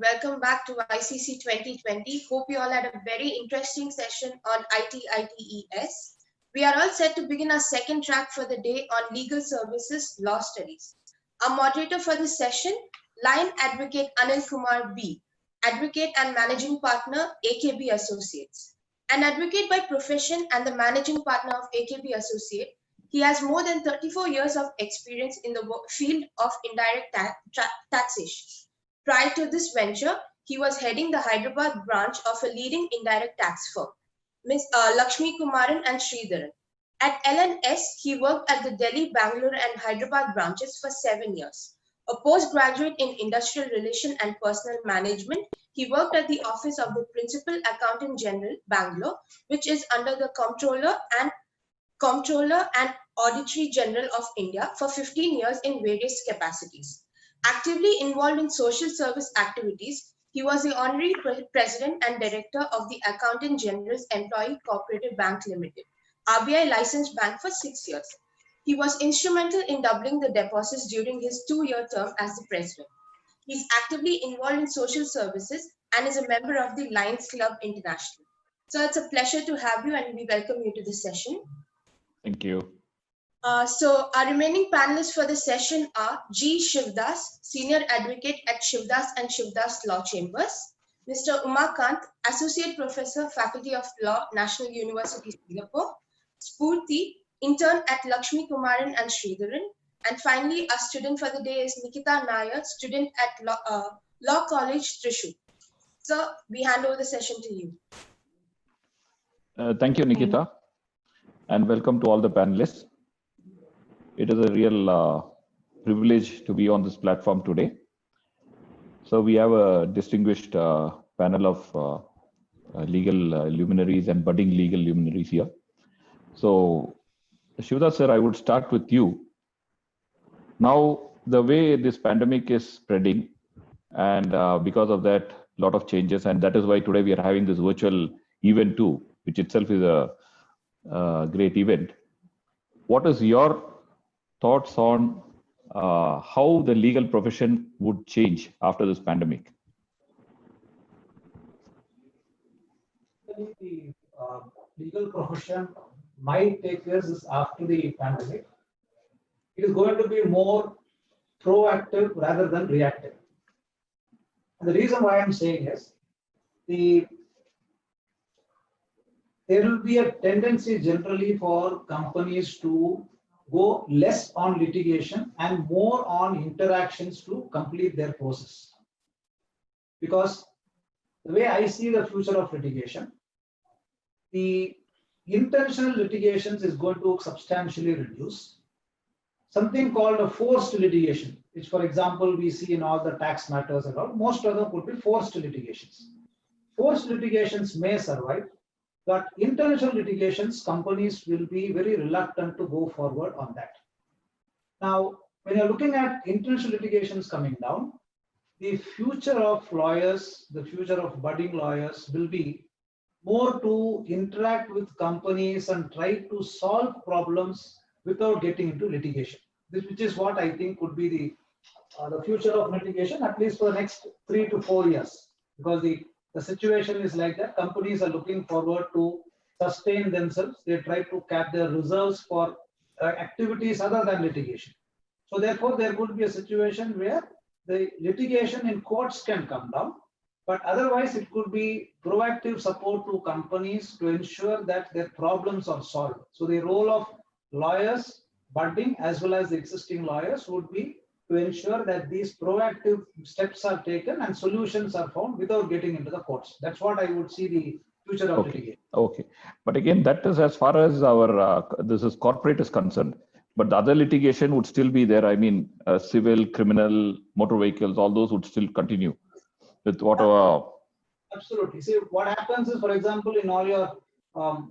welcome back to ICC 2020. Hope you all had a very interesting session on ITES. We are all set to begin our second track for the day on legal services law studies. Our moderator for this session, Lion Advocate Anil Kumar B, Advocate and Managing Partner, AKB Associates. An advocate by profession and the Managing Partner of AKB Associate, he has more than 34 years of experience in the field of indirect taxation. Prior to this venture, he was heading the Hyderabad branch of a leading indirect tax firm, Ms. Lakshmi Kumaran and Sridharan. At LNS, he worked at the Delhi, Bangalore and Hyderabad branches for 7 years. A postgraduate in Industrial Relation and Personal Management, he worked at the Office of the Principal Accountant General, Bangalore, which is under the Comptroller and Auditory General of India for 15 years in various capacities. Actively involved in social service activities, he was the Honorary President and Director of the Accountant General's Employee Cooperative Bank Limited, RBI licensed bank for 6 years. He was instrumental in doubling the deposits during his 2-year term as the President. He is actively involved in social services and is a member of the Lions Club International. So it's a pleasure to have you and we welcome you to this session. Thank you. So our remaining panelists for the session are G. Shivdas, Senior Advocate at Shivdas and Shivdas Law Chambers, Mr. Umakant, Associate Professor, Faculty of Law, National University, Singapore, Spurti, Intern at Lakshmi Kumaran and Sridharan, and finally, our student for the day is Nikita Nair, student at Law College, Thrissur. So we hand over the session to you. Thank you, Nikita, and welcome to all the panelists. It is a real privilege to be on this platform today. So we have a distinguished panel of legal luminaries and budding legal luminaries here. So Shivdas sir, I would start with you. Now, the way this pandemic is spreading, and because of that, a lot of changes, and that is why today we are having this virtual event too, which itself is a great event. What is your thoughts on how the legal profession would change after this pandemic? The legal profession might take years after the pandemic. It is going to be more proactive rather than reactive. And the reason why I'm saying is there will be a tendency generally for companies to go less on litigation and more on interactions to complete their process. Because the way I see the future of litigation, the intentional litigations is going to substantially reduce. Something called a forced litigation, which for example, we see in all the tax matters and all, most of them could be forced litigations. Forced litigations may survive, but intentional litigations, companies will be very reluctant to go forward on that. Now, when you're looking at intentional litigations coming down, the future of lawyers, the future of budding lawyers will be more to interact with companies and try to solve problems without getting into litigation, which is what I think could be the future of litigation, at least for the next 3 to 4 years, because the situation is like that. Companies are looking forward to sustain themselves. They try to cap their reserves for activities other than litigation. So therefore, there would be a situation where the litigation in courts can come down, but otherwise it could be proactive support to companies to ensure that their problems are solved. So the role of lawyers, budding as well as the existing lawyers, would be to ensure that these proactive steps are taken and solutions are found without getting into the courts. That's what I would see the future of litigation. Okay, but again, that is as far as our this is corporate is concerned. But the other litigation would still be there. I mean, civil, criminal, motor vehicles, all those would still continue with whatever. Absolutely. See, what happens is, for example, in all your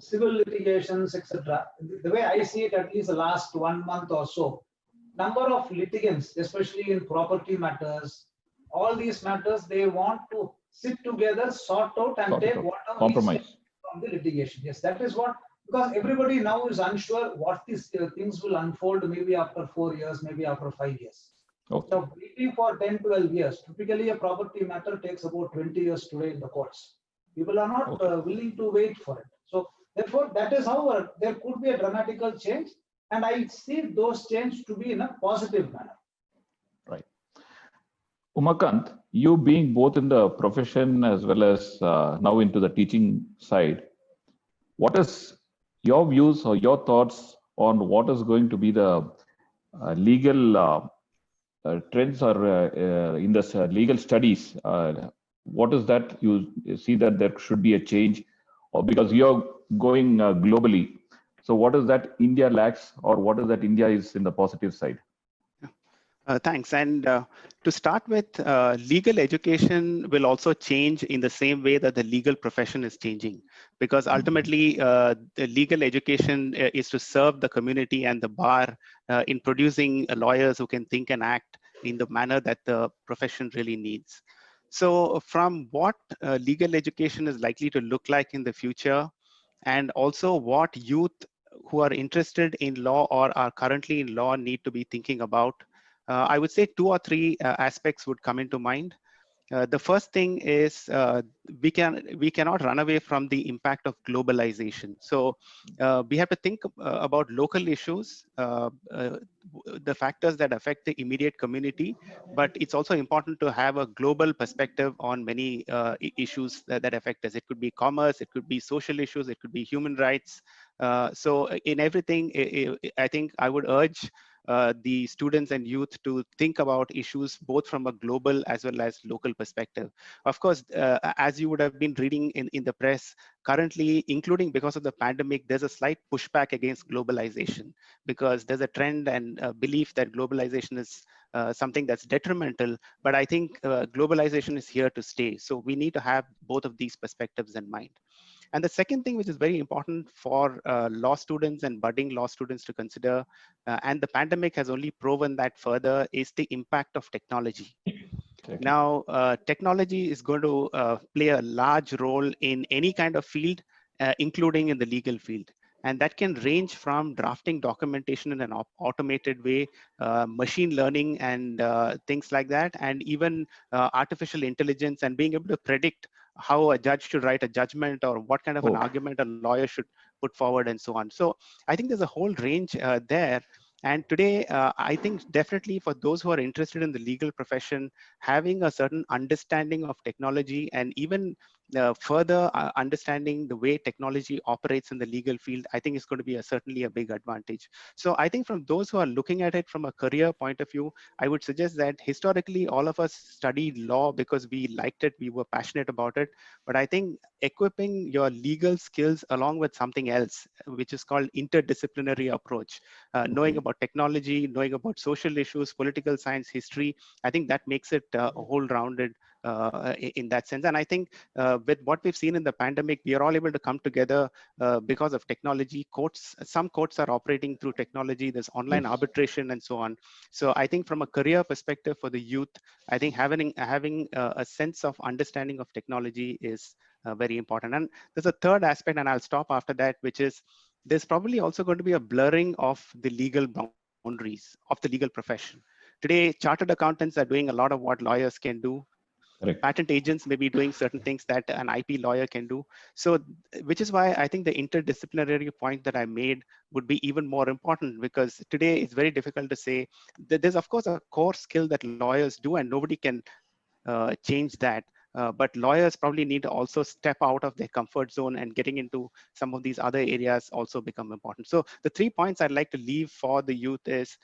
civil litigations, etc., the way I see it, at least the last 1 month or so, number of litigants, especially in property matters, all these matters, they want to sit together, sort out, and take whatever compromise from the litigation. Yes, that is what. Because everybody now is unsure what these things will unfold maybe after 4 years, maybe after 5 years. Okay. So waiting for 10, 12 years, typically a property matter takes about 20 years today in the courts. People are not willing to wait for it. So therefore, that is how there could be a dramatical change. And I see those changes to be in a positive manner. Right. Umakant, you being both in the profession as well as now into the teaching side, what is your views or your thoughts on what is going to be the legal trends or in the legal studies? What is that you see that there should be a change, or because you're going globally? So what is that India lacks, or what is that India is in the positive side? Thanks. And to start with, legal education will also change in the same way that the legal profession is changing, because ultimately the legal education is to serve the community and the bar in producing lawyers who can think and act in the manner that the profession really needs. So from what legal education is likely to look like in the future, and also what youth who are interested in law or are currently in law need to be thinking about, I would say 2 or 3 aspects would come into mind. The first thing is we cannot run away from the impact of globalization. So we have to think about local issues, the factors that affect the immediate community, but it's also important to have a global perspective on many issues that affect us. It could be commerce, it could be social issues, it could be human rights. So in everything, I think I would urge the students and youth to think about issues both from a global as well as local perspective. Of course, as you would have been reading in the press, currently, including because of the pandemic, there's a slight pushback against globalization, because there's a trend and a belief that globalization is something that's detrimental. But I think globalization is here to stay. So we need to have both of these perspectives in mind. And the second thing, which is very important for law students and budding law students to consider, and the pandemic has only proven that further, is the impact of technology. Okay. Now, technology is going to play a large role in any kind of field, including in the legal field. And that can range from drafting documentation in an automated way, machine learning and things like that, and even artificial intelligence and being able to predict how a judge should write a judgment or what kind of an argument a lawyer should put forward and so on. So I think there's a whole range there. And today, I think definitely for those who are interested in the legal profession, having a certain understanding of technology and even further understanding the way technology operates in the legal field, I think is going to be certainly a big advantage. So I think from those who are looking at it from a career point of view, I would suggest that historically all of us studied law because we liked it, we were passionate about it. But I think equipping your legal skills along with something else, which is called interdisciplinary approach, knowing about technology, knowing about social issues, political science, history, I think that makes it a whole-rounded in that sense. And I think with what we've seen in the pandemic, we are all able to come together because of technology. Some courts are operating through technology, there's online arbitration and so on. So I think from a career perspective for the youth, I think having a sense of understanding of technology is very important. And there's a third aspect, and I'll stop after that, which is there's probably also going to be a blurring of the legal boundaries of the legal profession. Today, chartered accountants are doing a lot of what lawyers can do. Correct. Patent agents may be doing certain things that an IP lawyer can do. So, which is why I think the interdisciplinary point that I made would be even more important, because today it's very difficult to say that there's of course a core skill that lawyers do and nobody can change that. But lawyers probably need to also step out of their comfort zone, and getting into some of these other areas also become important. So the 3 points I'd like to leave for the youth is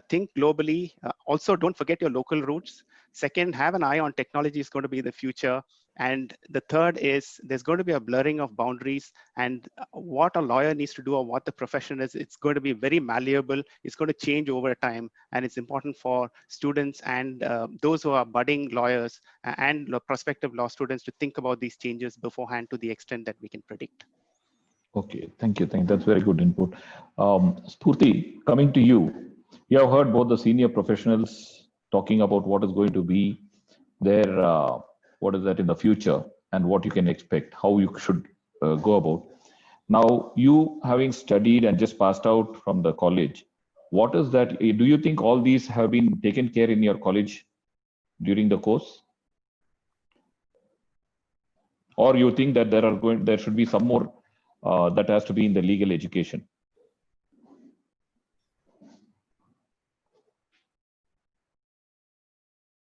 think globally. Also, don't forget your local roots. Second, have an eye on technology is going to be the future. And the third is there's going to be a blurring of boundaries, and what a lawyer needs to do or what the profession is, it's going to be very malleable. It's going to change over time. And it's important for students and those who are budding lawyers and prospective law students to think about these changes beforehand to the extent that we can predict. Okay, thank you. That's very good input. Spurti, coming to you. You have heard both the senior professionals talking about what is going to be there, what is that in the future, and what you can expect, how you should go about. Now, you having studied and just passed out from the college, what is that? Do you think all these have been taken care in your college during the course? Or you think that there should be some more that has to be in the legal education?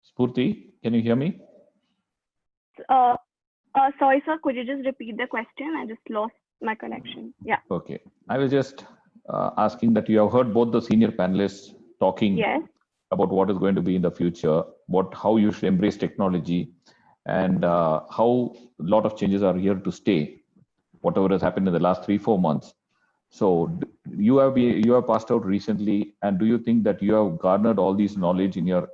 Spurti, can you hear me? Sorry, sir. Could you just repeat the question? I just lost my connection. Yeah. Okay. I was just asking that you have heard both the senior panelists talking Yes. about what is going to be in the future, how you should embrace technology, and how a lot of changes are here to stay, whatever has happened in the last 3-4 months. So you have passed out recently, and do you think that you have garnered all these knowledge in your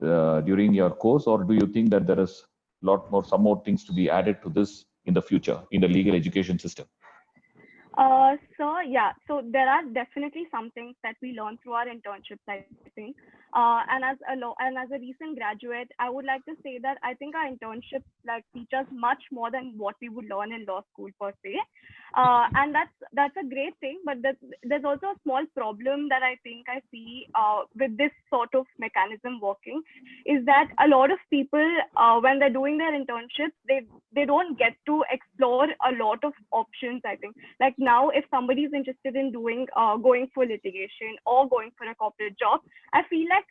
during your course, or do you think that there is some more things to be added to this in the future in the legal education system? So there are definitely some things that we learn through our internships, I think. And as a recent graduate, I would like to say that I think our internships teach us much more than what we would learn in law school per se. And that's a great thing, but there's also a small problem that I think I see with this sort of mechanism working, is that a lot of people, when they're doing their internships, they don't get to explore a lot of options, I think. Like now, if somebody is interested in going for litigation or going for a corporate job, I feel like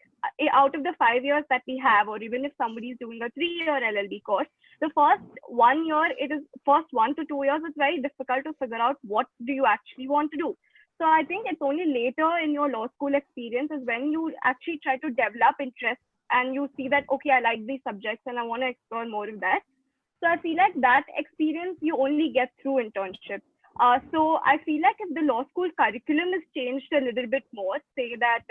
out of the 5 years that we have, or even if somebody is doing a 3-year LLB course, the first 1 year, first 1 to 2 years, it's very difficult to figure out what do you actually want to do. So I think it's only later in your law school experience is when you actually try to develop interest and you see that, okay, I like these subjects and I want to explore more of that. So I feel like that experience you only get through internships. So I feel like if the law school curriculum is changed a little bit more, say that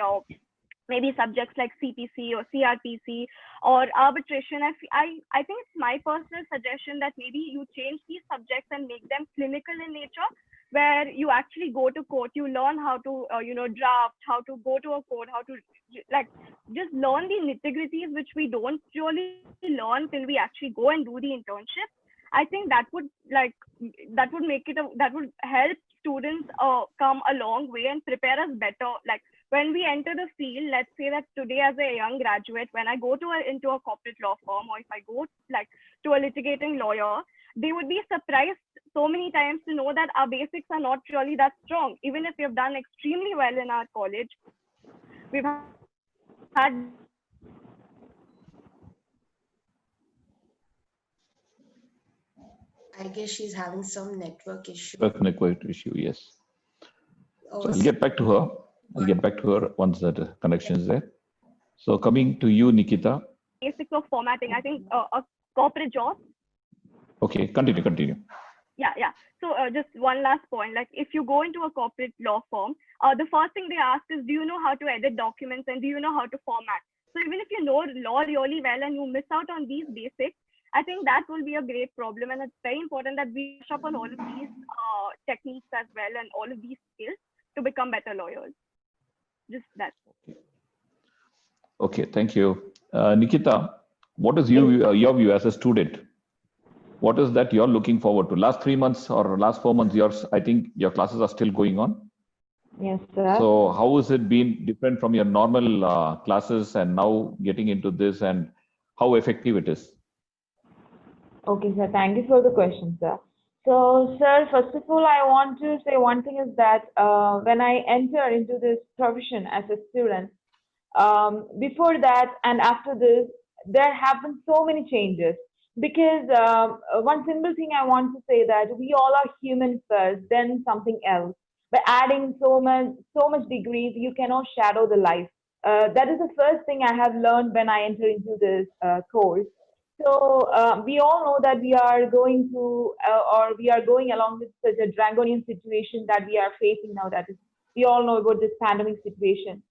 maybe subjects like CPC or CRPC or arbitration, I think it's my personal suggestion that maybe you change these subjects and make them clinical in nature, where you actually go to court, you learn how to draft, how to go to a court, how to just learn the nitty-gritties which we don't really learn till we actually go and do the internship. I think that would help students come a long way and prepare us better. Like when we enter the field, let's say that today as a young graduate, when I go into a corporate law firm, or if I go to a litigating lawyer, they would be surprised so many times to know that our basics are not really that strong. Even if we have done extremely well in our college, we've had I guess she's having some network issue. Network issue, yes. Oh, So I'll get back to her. I'll get back to her once that connection is there. So coming to you, Nikita. basics of formatting. I think a corporate job. Okay, continue. Yeah. So just one last point. Like if you go into a corporate law firm, the first thing they ask is, do you know how to edit documents and do you know how to format? So even if you know law really well and you miss out on these basics, I think that will be a great problem. And it's very important that we brush up on all of these techniques as well and all of these skills to become better lawyers. Just that. Okay, thank you. Nikita, what is your view as a student? What is that you're looking forward to? Last 3 months or last 4 months, I think your classes are still going on. Yes, sir. So how has it been different from your normal classes and now getting into this, and how effective it is? Okay, sir. Thank you for the question, sir. So, sir, first of all, I want to say one thing is that when I enter into this profession as a student, before that and after this, there have been so many changes. Because one simple thing I want to say that we all are human first, then something else. By adding so much degrees, you cannot shadow the life. That is the first thing I have learned when I enter into this course. So we all know that we are going to, or we are going along with such a draconian situation that we are facing now. That is, we all know about this pandemic situation.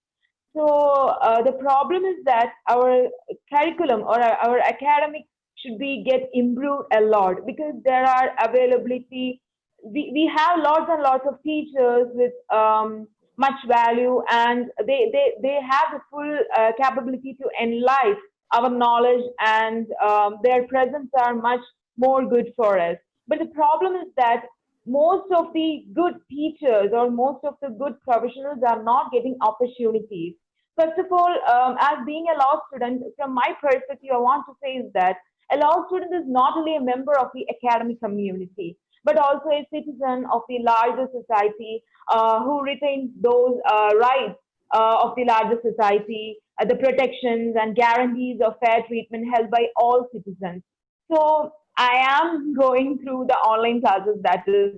So the problem is that our curriculum or our academic should be get improved a lot, because there are availability. We have lots and lots of teachers with much value, and they have the full capability to enlighten our knowledge, and their presence are much more good for us. But the problem is that most of the good teachers or most of the good professionals are not getting opportunities. First of all, as being a law student, from my perspective, I want to say is that a law student is not only a member of the academic community, but also a citizen of the larger society who retains those rights of the larger society, the protections and guarantees of fair treatment held by all citizens. So I am going through the online classes that is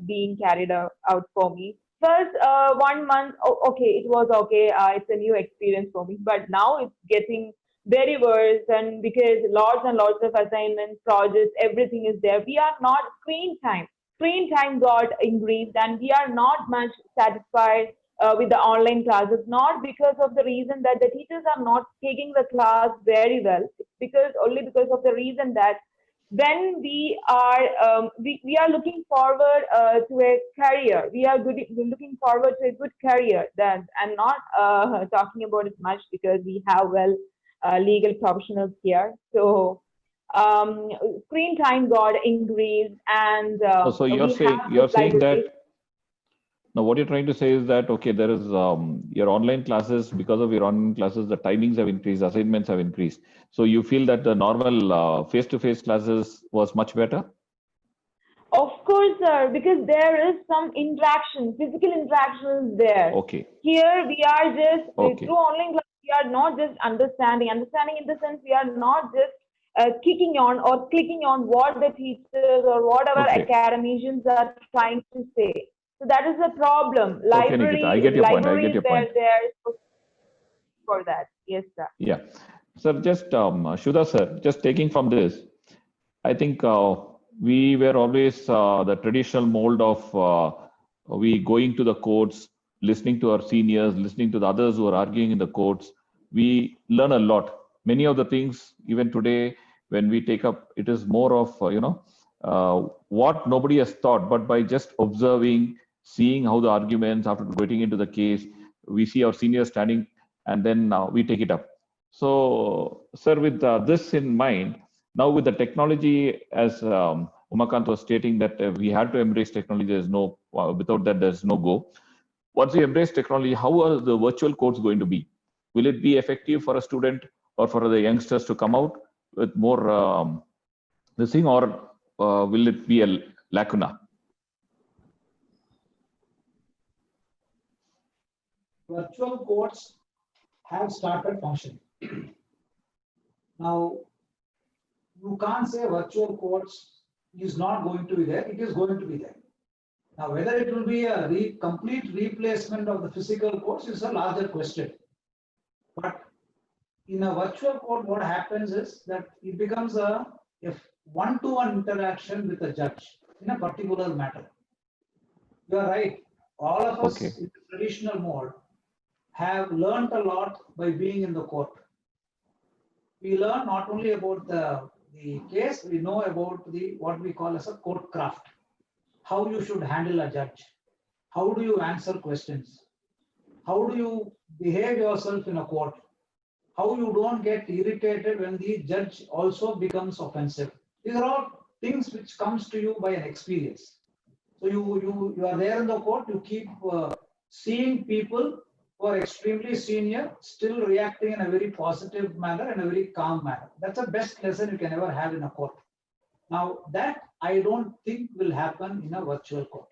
being carried out for me. First, 1 month, okay, it was okay. It's a new experience for me, but now it's getting very worse, and because lots and lots of assignments, projects, everything is there. We are not screen time. Screen time got increased, and we are not much satisfied with the online classes. Not because of the reason that the teachers are not taking the class very well. It's because only because of the reason that when we are looking forward to a career, we're looking forward to a good career. Then I'm not talking about it much because we have well legal professionals here. So um, screen time got increased, and So we have this you're saying library. that now what you're trying to say is that okay, there is your online classes, because of your online classes, the timings have increased, assignments have increased. So you feel that the normal face-to-face classes was much better? Of course, sir, because there is some interaction, physical interaction is there. Okay, Here we are just okay, through online class, we are not just understanding in the sense we are not just kicking on or clicking on what the teachers or whatever okay, academicians are trying to say. So that is the problem. okay, Nikita, I get your point. I get Libraries, your point. there for that. Yes, sir. Yeah. Sir, just Shudha sir, just taking from this, I think we were always the traditional mold of we going to the courts, listening to our seniors, listening to the others who are arguing in the courts. We learn a lot. Many of the things, even today, when we take up, it is more of, what nobody has thought, but by just observing, seeing how the arguments after getting into the case, we see our seniors standing and then we take it up. So, sir, with this in mind, now with the technology, as Umakant was stating that we had to embrace technology, there's no, without that, there's no go. Once we embrace technology, how are the virtual courts going to be? Will it be effective for a student or for the youngsters to come out with more this thing, or will it be a lacuna? Virtual courts have started functioning. Now, you can't say virtual courts is not going to be there. It is going to be there. Now, whether it will be a complete replacement of the physical courts is a larger question. But in a virtual court, what happens is that it becomes a one-to-one interaction with a judge in a particular matter. You are right. All of us in the traditional mode have learned a lot by being in the court. We learn not only about the case, we know about what we call as a court craft. How you should handle a judge. How do you answer questions? How do you behave yourself in a court? How you don't get irritated when the judge also becomes offensive. These are all things which comes to you by an experience. So you are there in the court, you keep seeing people who are extremely senior still reacting in a very positive manner and a very calm manner. That's the best lesson you can ever have in a court. Now that I don't think will happen in a virtual court.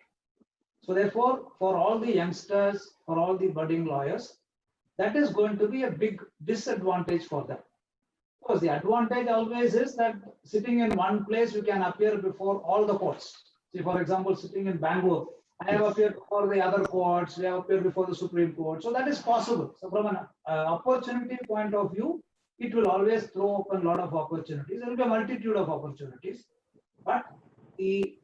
So therefore, for all the youngsters, for all the budding lawyers, that is going to be a big disadvantage for them. Because the advantage always is that sitting in one place, you can appear before all the courts. See, for example, sitting in Bangalore, I have appeared before the other courts, we have appeared before the Supreme Court. So that is possible. So from an opportunity point of view, it will always throw open a lot of opportunities. There will be a multitude of opportunities. But the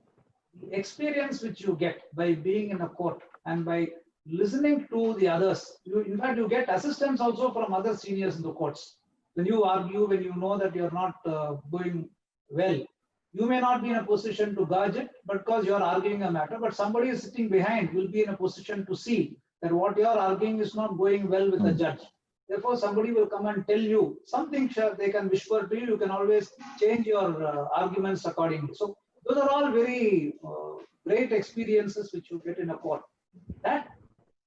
experience which you get by being in a court and by listening to the others, in fact, you get assistance also from other seniors in the courts. When you argue, when you know that you're not going well, you may not be in a position to gauge it, but because you're arguing a matter, but somebody is sitting behind will be in a position to see that what you're arguing is not going well with the judge. Therefore, somebody will come and tell you something, they can whisper to you, you can always change your arguments accordingly. So those are all very great experiences which you get in a court, that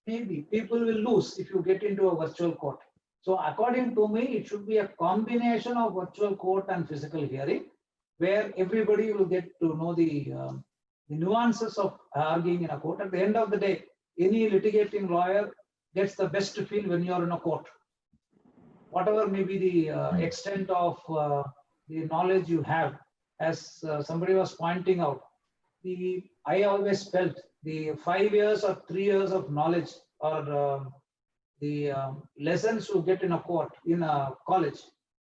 maybe people will lose if you get into a virtual court. So according to me, it should be a combination of virtual court and physical hearing, where everybody will get to know the nuances of arguing in a court. At the end of the day, any litigating lawyer gets the best feel when you're in a court. Whatever may be the extent of the knowledge you have, as somebody was pointing out, I always felt the 5 years or 3 years of knowledge or the lessons you get in a court, in a college,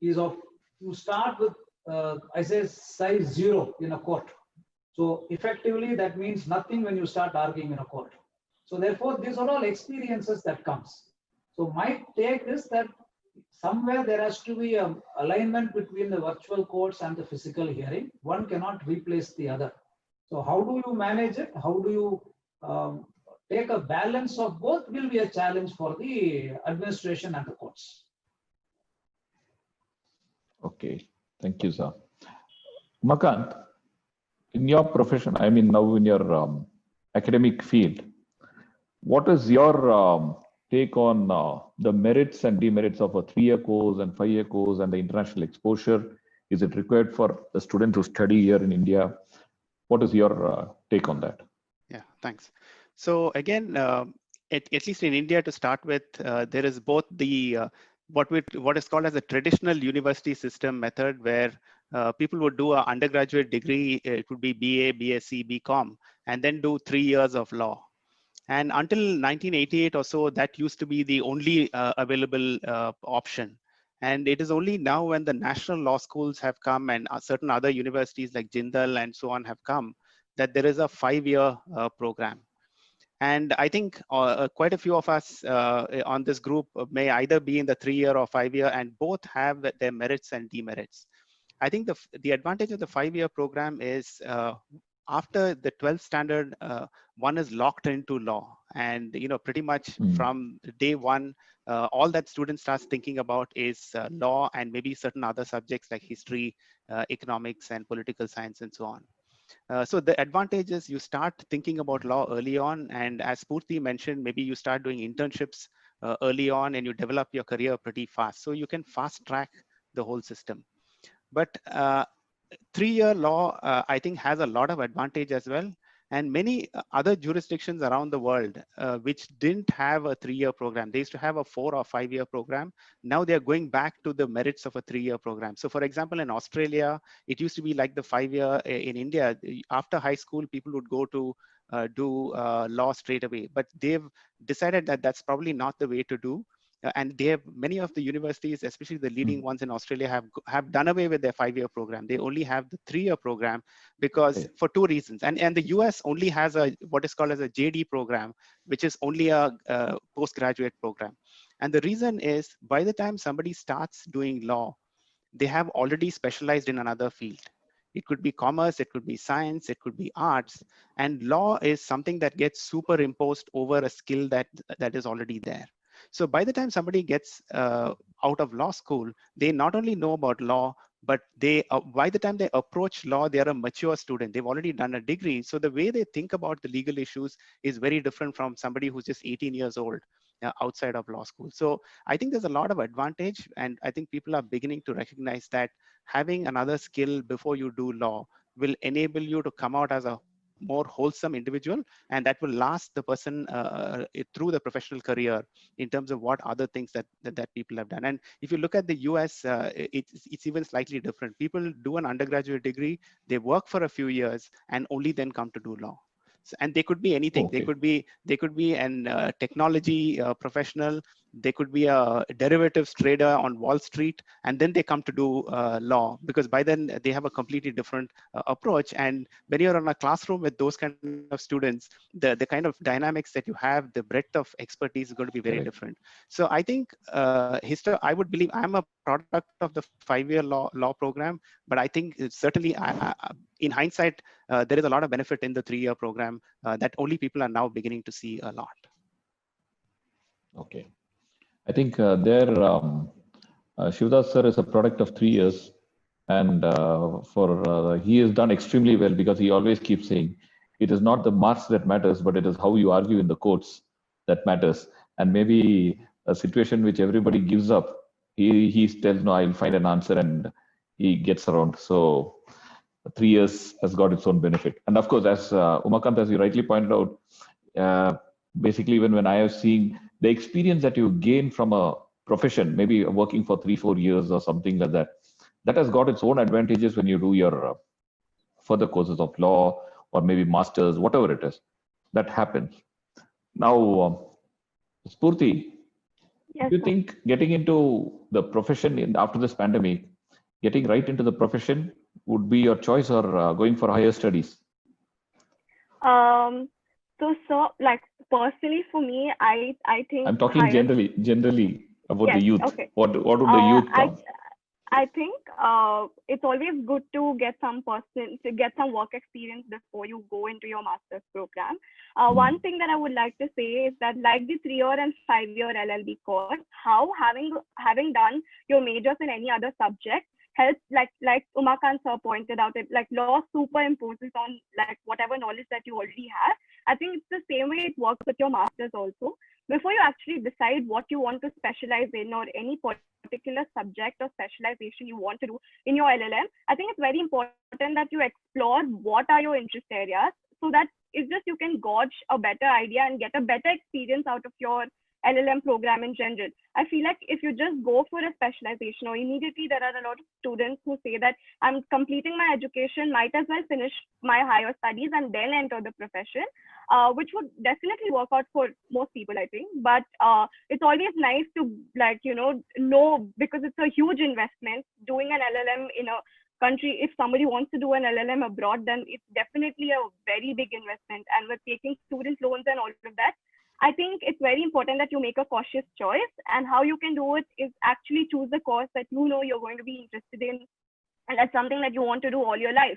is of, you start with, I say, size 0 in a court. So effectively, that means nothing when you start arguing in a court. So therefore, these are all experiences that comes. So my take is that somewhere there has to be an alignment between the virtual courts and the physical hearing. One cannot replace the other. So how do you manage it? How do you take a balance of both will be a challenge for the administration and the courts. Okay, thank you, sir. Umakant, in your profession, I mean now in your academic field, what is your take on the merits and demerits of a 3-year course and 5-year course and the international exposure? Is it required for the student to study here in India? What is your take on that? Yeah, thanks. So again, at least in India to start with, there is both the what is called as a traditional university system method, where people would do an undergraduate degree. It would be BA, BSc, BCom, and then do 3 years of law. And until 1988 or so, that used to be the only available option. And it is only now when the national law schools have come and certain other universities like Jindal and so on have come, that there is a 5-year program. And I think quite a few of us on this group may either be in the 3-year or 5-year, and both have their merits and demerits. I think the advantage of the 5-year program is after the 12th standard, one is locked into law, and pretty much from day one, all that student starts thinking about is law and maybe certain other subjects like history, economics, and political science, and so on. So the advantage is you start thinking about law early on, and as Spurti mentioned, maybe you start doing internships early on and you develop your career pretty fast. So you can fast track the whole system. But 3-year law, I think, has a lot of advantage as well. And many other jurisdictions around the world which didn't have a 3-year program, they used to have a 4 or 5-year program. Now they're going back to the merits of a 3-year program. So for example, in Australia, it used to be like the 5-year. In India, after high school, people would go to do law straight away. But they've decided that that's probably not the way to do. And they have, many of the universities, especially the leading ones in Australia, have done away with their 5-year program. They only have the 3-year program because for 2 reasons. And the US only has what is called as a JD program, which is only a postgraduate program. And the reason is, by the time somebody starts doing law, they have already specialized in another field. It could be commerce, it could be science, it could be arts. And law is something that gets superimposed over a skill that is already there. So by the time somebody gets out of law school, they not only know about law, but by the time they approach law, they are a mature student. They've already done a degree. So the way they think about the legal issues is very different from somebody who's just 18 years old outside of law school. So I think there's a lot of advantage. And I think people are beginning to recognize that having another skill before you do law will enable you to come out as a more wholesome individual, and that will last the person through the professional career in terms of what other things that people have done. And if you look at the US, it's even slightly different. People do an undergraduate degree, they work for a few years, and only then come to do law. And they could be anything. Okay. They could be an technology professional. They could be a derivatives trader on Wall Street, and then they come to do law, because by then they have a completely different approach. And when you're in a classroom with those kind of students, the kind of dynamics that you have, the breadth of expertise is going to be very different. So I think I would believe I'm a product of the 5-year law program, but I think certainly in hindsight, there is a lot of benefit in the 3-year program that only people are now beginning to see a lot. Okay. I think Shivdas sir is a product of 3 years, and he has done extremely well, because he always keeps saying it is not the marks that matters, but it is how you argue in the courts that matters. And maybe a situation which everybody gives up, he tells, no, I'll find an answer, and he gets around. So 3 years has got its own benefit. And of course, as Umakant, as you rightly pointed out, basically, even when I have seen the experience that you gain from a profession, maybe working for 3-4 years or something like that, that has got its own advantages when you do your further courses of law or maybe masters, whatever it is, that happens. Now, Spurti, Yes, do you sir. think getting into the profession after this pandemic, getting right into the profession would be your choice, or going for higher studies? So like personally for me, I think I'm talking higher. generally about the Yes, youth. okay. What would the youth come? I think it's always good to get some work experience before you go into your master's program. One thing that I would like to say is that, like the 3-year and 5-year LLB course, how having done your majors in any other subject helps, like Umakant sir pointed out, it like law superimposes on like whatever knowledge that you already have. I think it's the same way it works with your masters also. Before you actually decide what you want to specialize in, or any particular subject or specialization you want to do in your LLM, I think it's very important that you explore what are your interest areas, so that it's just you can gauge a better idea and get a better experience out of your LLM program in general. I feel like if you just go for a specialization, or immediately there are a lot of students who say that I'm completing my education, might as well finish my higher studies and then enter the profession, which would definitely work out for most people, I think. But it's always nice to know, because it's a huge investment doing an LLM in a country. If somebody wants to do an LLM abroad, then it's definitely a very big investment. And with taking student loans and all of that, I think it's very important that you make a cautious choice. And how you can do it is actually choose the course that you know you're going to be interested in, and that's something that you want to do all your life.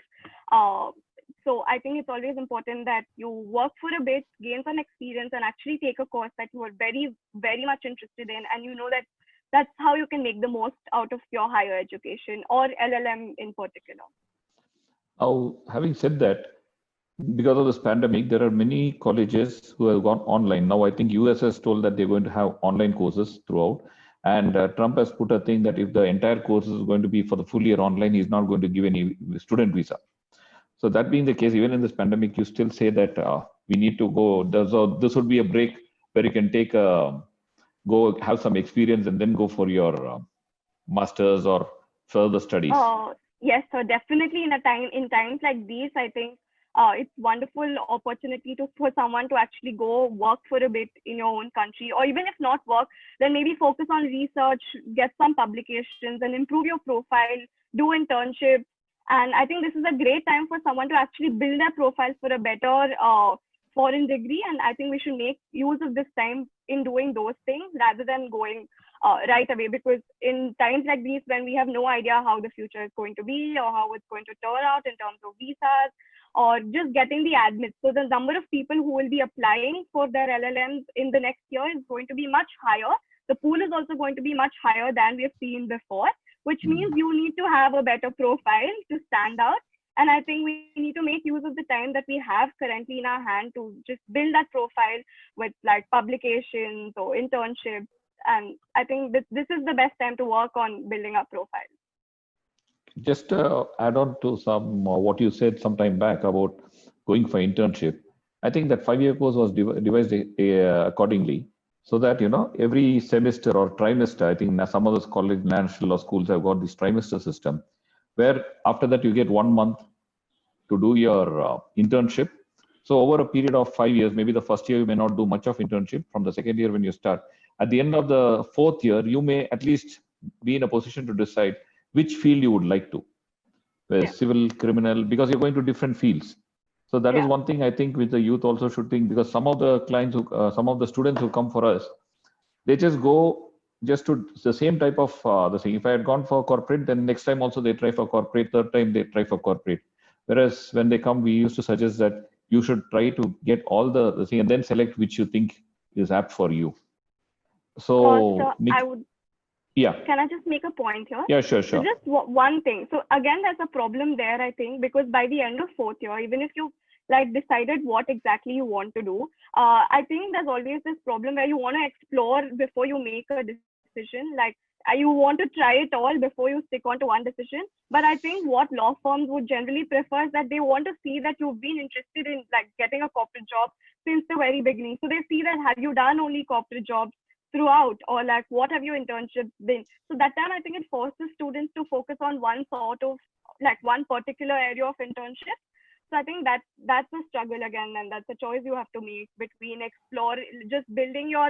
So I think it's always important that you work for a bit, gain some experience, and actually take a course that you are very, very much interested in, and you know that that's how you can make the most out of your higher education or LLM in particular. Now, having said that, because of this pandemic, there are many colleges who have gone online. Now, I think US has told that they're going to have online courses throughout. And Trump has put a thing that if the entire course is going to be for the full year online, he's not going to give any student visa. So that being the case, even in this pandemic, you still say that we need to go. This would be a break where you can take go have some experience and then go for your masters or further studies. Yes, so definitely in times like these, I think it's wonderful opportunity for someone to actually go work for a bit in your own country, or even if not work, then maybe focus on research, get some publications, and improve your profile, do internships. And I think this is a great time for someone to actually build their profile for a better foreign degree. And I think we should make use of this time in doing those things rather than going right away, because in times like these, when we have no idea how the future is going to be or how it's going to turn out in terms of visas or just getting the admits, so the number of people who will be applying for their LLMs in the next year is going to be much higher. The pool is also going to be much higher than we have seen before, which means you need to have a better profile to stand out. And I think we need to make use of the time that we have currently in our hand to just build that profile with like publications or internships. And I think this is the best time to work on building our profile. Just add on to some what you said some time back about going for internship. I think that 5-year course was devised accordingly, so that every semester or trimester, I think some of those college national law schools have got this trimester system, where after that you get 1 month to do your internship. So over a period of 5 years, maybe the first year you may not do much of internship. From the second year when you start, at the end of the 4th year, you may at least be in a position to decide which field you would like to, whether civil, criminal, because you're going to different fields. So that is one thing I think which the youth also should think, because some of the clients, some of the students who come for us, they just go just to the same type of the thing. If I had gone for corporate, then next time also they try for corporate, third time they try for corporate. Whereas when they come, we used to suggest that you should try to get all the thing and then select which you think is apt for you. So I would. Yeah. Can I just make a point here? Yeah, sure. So just one thing. So again, there's a problem there, I think, because by the end of 4th year, even if you like decided what exactly you want to do. I think there's always this problem where you want to explore before you make a decision. Like you want to try it all before you stick on to one decision. But I think what law firms would generally prefer is that they want to see that you've been interested in like getting a corporate job since the very beginning. So they see that have you done only corporate jobs throughout, or like what have your internships been? So that time I think it forces students to focus on one sort of like one particular area of internship. So I think that's a struggle again, and that's a choice you have to make between just building your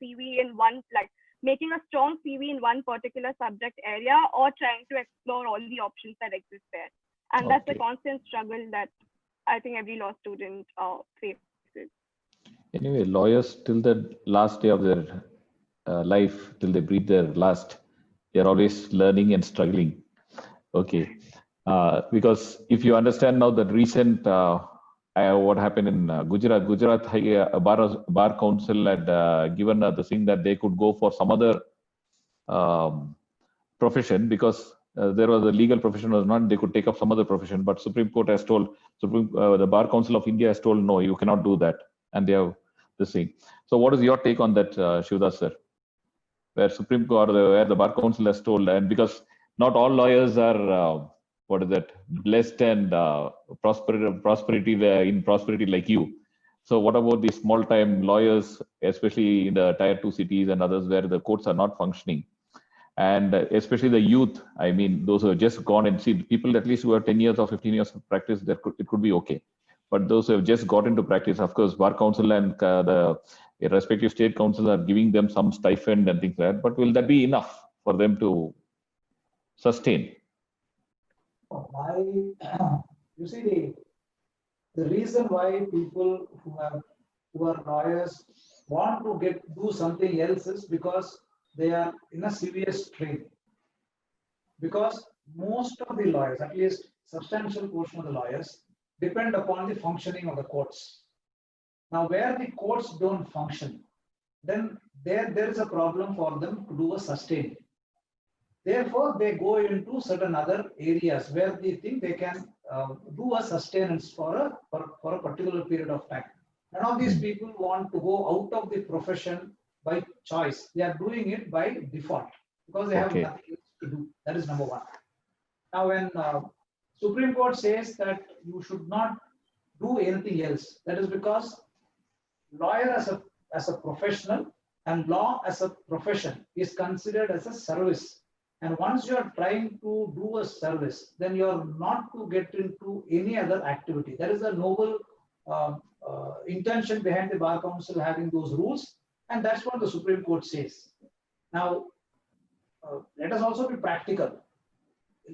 CV in one, like making a strong CV in one particular subject area, or trying to explore all the options that exist there. And that's a Okay. constant struggle that I think every law student faces. Anyway, lawyers till the last day of their life, till they breathe their last, they're always learning and struggling. Okay. Because if you understand now the recent what happened in Gujarat Bar Council had given the thing that they could go for some other profession, because there was a legal profession was not, they could take up some other profession, but Supreme Court has told, the Bar Council of India has told, no, you cannot do that, and they have this thing. So what is your take on that, Shivdas sir? Where Supreme Court, where the Bar Council has told, and because not all lawyers are blessed and prosperity like you. So what about the small time lawyers, especially in the tier 2 cities and others where the courts are not functioning, and especially the youth? I mean, those who have just gone and see people at least who have 10 years or 15 years of practice, it could be okay. But those who have just got into practice, of course, Bar Council and the respective state councils are giving them some stipend and things like that. But will that be enough for them to sustain? You see, the reason why people who are lawyers want to do something else is because they are in a severe strain. Because most of the lawyers, at least substantial portion of the lawyers, depend upon the functioning of the courts. Now, where the courts don't function, then there is a problem for them to do a sustain. Therefore, they go into certain other areas where they think they can do a sustenance for a particular period of time. None of these people want to go out of the profession by choice. They are doing it by default because they have nothing else to do. That is number one. Now, when Supreme Court says that you should not do anything else, that is because lawyer as a professional and law as a profession is considered as a service. And once you are trying to do a service, then you are not to get into any other activity. There is a noble intention behind the Bar Council having those rules, and that's what the Supreme Court says. Now, let us also be practical.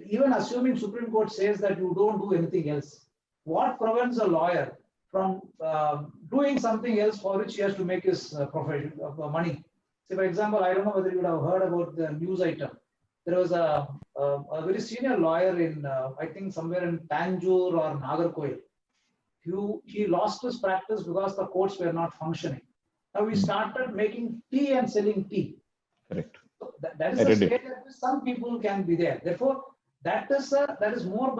Even assuming Supreme Court says that you don't do anything else, what prevents a lawyer from doing something else for which he has to make his profession money? Say, for example, I don't know whether you would have heard about the news item. There was a very senior lawyer in, I think, somewhere in Tanjore or Nagarkoil. He lost his practice because the courts were not functioning. Now we started making tea and selling tea. Correct. So that is a state that some people can be there. Therefore, that is more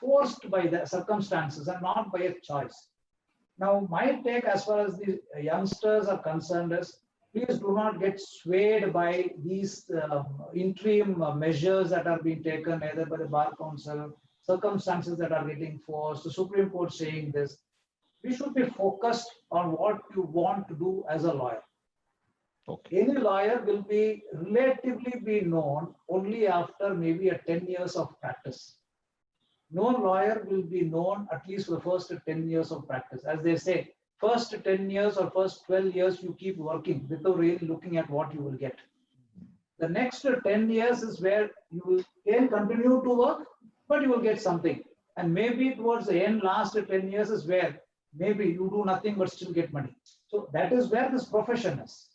forced by the circumstances and not by a choice. Now, my take as far as the youngsters are concerned is, please do not get swayed by these interim measures that are being taken either by the Bar Council, circumstances that are getting forced, the Supreme Court saying this. We should be focused on what you want to do as a lawyer. Okay. Any lawyer will be relatively known only after maybe 10 years of practice. No lawyer will be known at least for the first 10 years of practice. As they say, first 10 years or first 12 years, you keep working without really looking at what you will get. The next 10 years is where you can continue to work, but you will get something. And maybe towards the end, last 10 years is where maybe you do nothing but still get money. So that is where this profession is.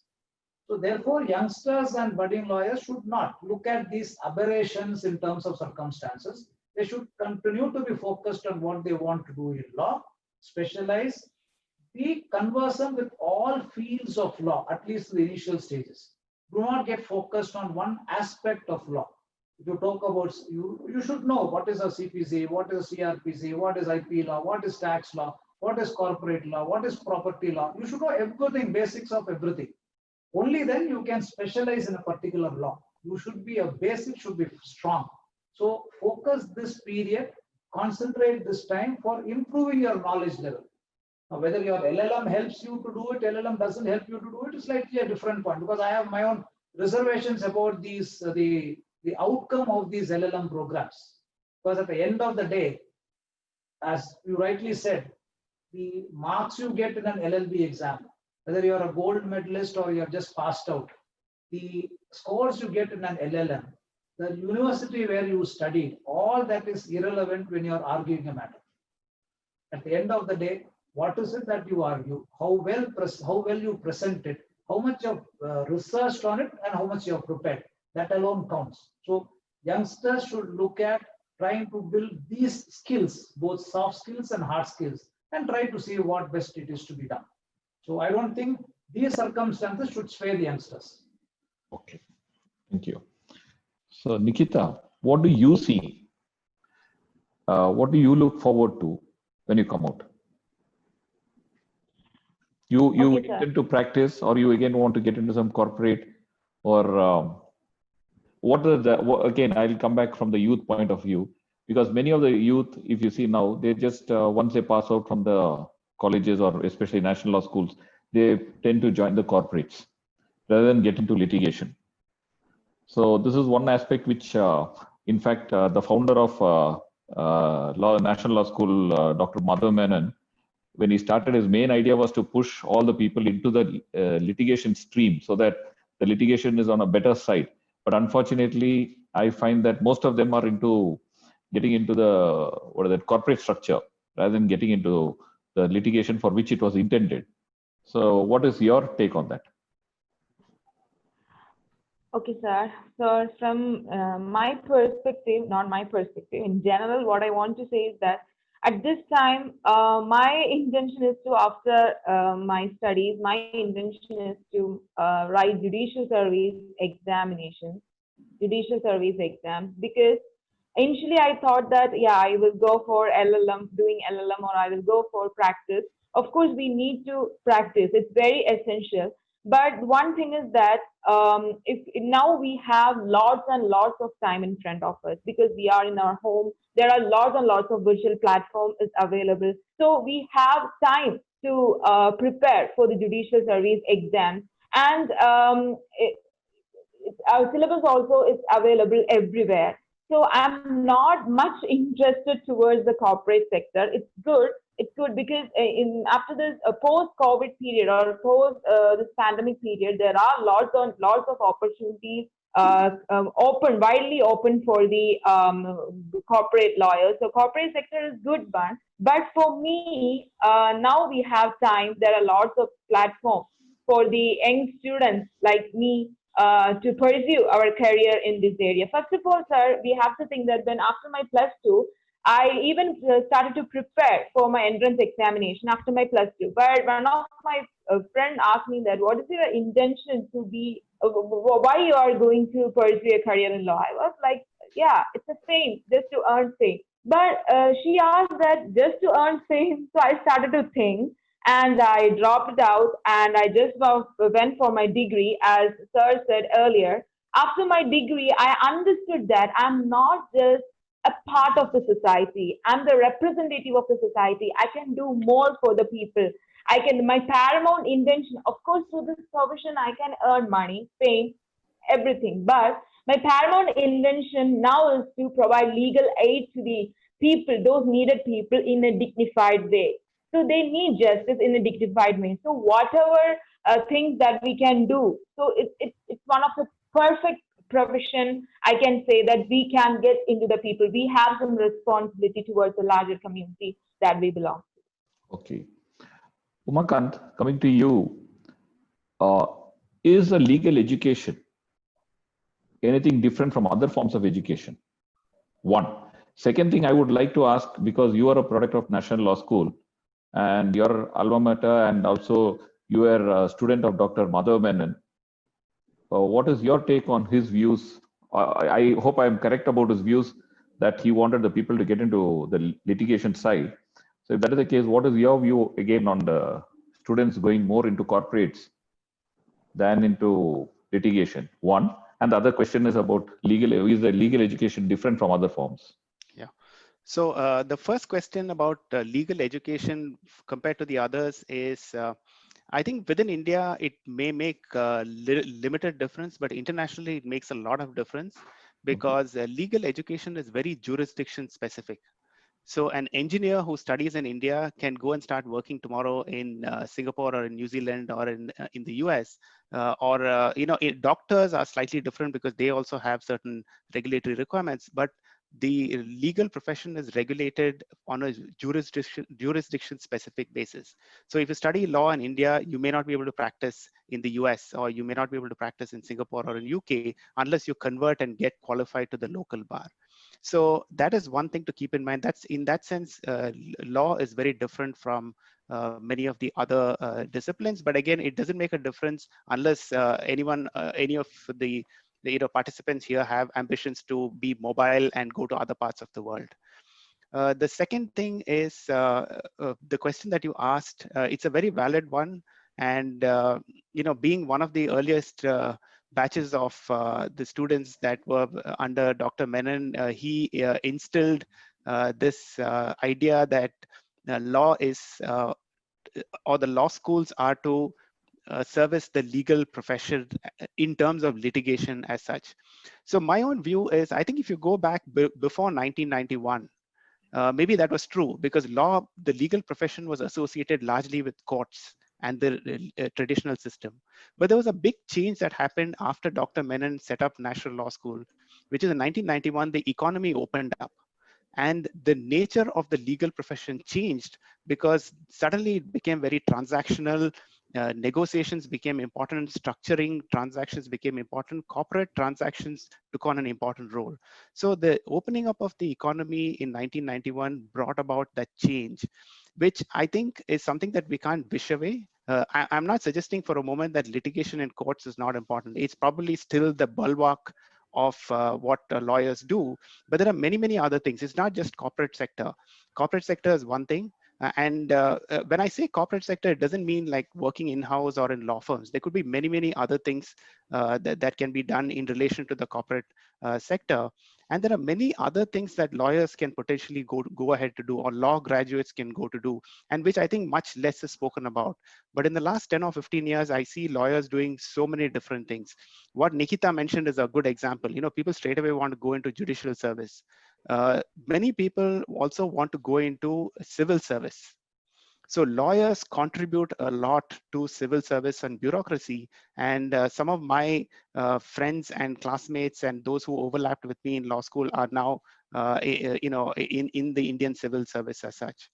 So therefore, youngsters and budding lawyers should not look at these aberrations in terms of circumstances. They should continue to be focused on what they want to do in law, specialize, be conversant with all fields of law, at least the initial stages. Do not get focused on one aspect of law. If you talk about, you should know what is a CPC, what is a CRPC, what is IP law, what is tax law, what is corporate law, what is property law. You should know everything, basics of everything. Only then you can specialize in a particular law. You should be, a basic should be strong. So focus this period, concentrate this time for improving your knowledge level. Now, whether your LLM helps you to do it, LLM doesn't help you to do it, is slightly a different point, because I have my own reservations about these, the outcome of these LLM programs. Because at the end of the day, as you rightly said, the marks you get in an LLB exam, whether you are a gold medalist or you have just passed out, the scores you get in an LLM, the university where you studied, all that is irrelevant when you are arguing a matter. At the end of the day, what is it that you argue? How well you present it? How much you have researched on it, and how much you have prepared? That alone counts. So youngsters should look at trying to build these skills, both soft skills and hard skills, and try to see what best it is to be done. So I don't think these circumstances should sway the youngsters. Okay, thank you. So Nikita, what do you see? What do you look forward to when you come out? You Okay, intend to practice, or you again want to get into some corporate, or what are the, again, I'll come back from the youth point of view, because many of the youth, if you see now, they just, once they pass out from the colleges or especially national law schools, they tend to join the corporates rather than get into litigation. So this is one aspect which, in fact, the founder of National Law School, Dr. Madhav Menon, when he started, his main idea was to push all the people into the litigation stream so that the litigation is on a better side. But unfortunately, I find that most of them are into getting into the corporate structure rather than getting into the litigation for which it was intended. So what is your take on that? Okay, sir. So from my perspective, not my perspective, in general, what I want to say is that at this time, my intention is to, after my studies, my intention is to write judicial service examinations, judicial service exams, because initially I thought that, yeah, I will go for LLM, doing LLM, or I will go for practice. Of course, we need to practice. It's very essential. But one thing is that if now we have lots and lots of time in front of us because we are in our home, there are lots and lots of virtual platforms is available. So we have time to prepare for the judicial service exam. And our syllabus also is available everywhere. So I'm not much interested towards the corporate sector. It's good. It's good because after this post-COVID period or post this pandemic period, there are lots of opportunities widely open for the corporate lawyers. So corporate sector is good one. But for me, now we have time. There are lots of platforms for the young students like me to pursue our career in this area. First of all, sir, we have to think that when after my +2, I even started to prepare for my entrance examination after my +2. But one of my friend asked me that, what is your intention to be, why you are going to pursue a career in law? I was like, yeah, it's the same, just to earn fame. But she asked that just to earn fame, so I started to think. And I dropped it out and I just went for my degree, as sir said earlier. After my degree, I understood that I'm not just a part of the society. I'm the representative of the society. I can do more for the people. My paramount intention, of course, through this profession, I can earn money, fame, everything. But my paramount intention now is to provide legal aid to the people, those needed people, in a dignified way. So they need justice in a dignified way. So whatever things that we can do, so it's one of the perfect profession, I can say, that we can get into the people. We have some responsibility towards the larger community that we belong to. Okay. Umakant, coming to you, is a legal education anything different from other forms of education? One. Second thing I would like to ask, because you are a product of National Law School and your alma mater, and also you are a student of Dr. Madhav Menon. What is your take on his views I hope I'm correct about his views that he wanted the people to get into the litigation side. So if that is the case, what is your view again on the students going more into corporates than into litigation? One, and the other question is about is the legal education different from other forms? Yeah. So the first question about legal education compared to the others is, I think within India, it may make limited difference, but internationally, it makes a lot of difference because legal education is very jurisdiction specific. So an engineer who studies in India can go and start working tomorrow in Singapore or in New Zealand or in the US. Doctors are slightly different because they also have certain regulatory requirements, but the legal profession is regulated on a jurisdiction specific basis. So if you study law in India, you may not be able to practice in the US, or you may not be able to practice in Singapore or in UK unless you convert and get qualified to the local bar. So that is one thing to keep in mind. That's in that sense, law is very different from many of the other disciplines. But again, it doesn't make a difference unless any of the participants here have ambitions to be mobile and go to other parts of the world. The second thing is the question that you asked. It's a very valid one, and being one of the earliest batches of the students that were under Dr. Menon, he instilled this idea that law is or the law schools are to service the legal profession in terms of litigation as such. So my own view is, I think if you go back before 1991, maybe that was true because the legal profession was associated largely with courts and the traditional system. But there was a big change that happened after Dr. Menon set up National Law School, which is in 1991, the economy opened up. And the nature of the legal profession changed because suddenly it became very transactional. Negotiations became important, structuring transactions became important, corporate transactions took on an important role. So the opening up of the economy in 1991 brought about that change, which I think is something that we can't wish away. I'm not suggesting for a moment that litigation in courts is not important. It's probably still the bulwark of what lawyers do, but there are many, many other things. It's not just corporate sector. Corporate sector is one thing. When I say corporate sector, it doesn't mean like working in-house or in law firms. There could be many, many other things that can be done in relation to the corporate sector. And there are many other things that lawyers can potentially go ahead to do, or law graduates can go to do, and which I think much less is spoken about. But in the last 10 or 15 years, I see lawyers doing so many different things. What Nikita mentioned is a good example. People straight away want to go into judicial service. Many people also want to go into civil service. So lawyers contribute a lot to civil service and bureaucracy. And some of my friends and classmates and those who overlapped with me in law school are now, in the Indian civil service as such.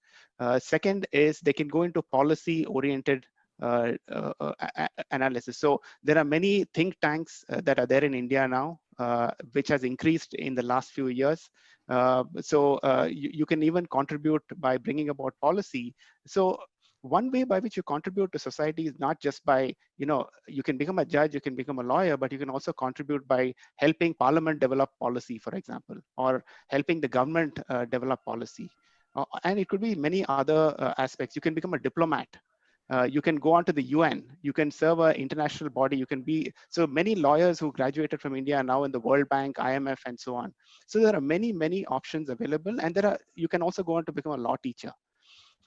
Second is they can go into policy-oriented analysis. So there are many think tanks that are there in India now, which has increased in the last few years. You can even contribute by bringing about policy. So one way by which you contribute to society is not just by, you can become a judge, you can become a lawyer, but you can also contribute by helping Parliament develop policy, for example, or helping the government develop policy. And it could be many other aspects. You can become a diplomat. You can go on to the UN, you can serve an international body, you can be, so many lawyers who graduated from India are now in the World Bank, IMF, and so on. So there are many, many options available, and you can also go on to become a law teacher.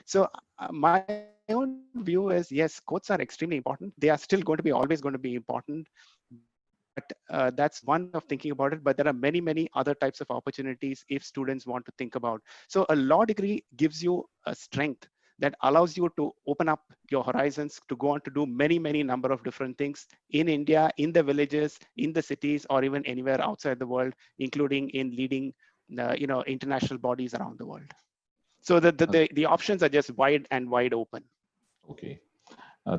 So my own view is, yes, courts are extremely important. They are still going to be, always going to be important. But that's one of thinking about it, but there are many, many other types of opportunities if students want to think about. So a law degree gives you a strength that allows you to open up your horizons to go on to do many, many number of different things in India, in the villages, in the cities, or even anywhere outside the world, including in leading international bodies around the world. So the options are just wide open. Okay.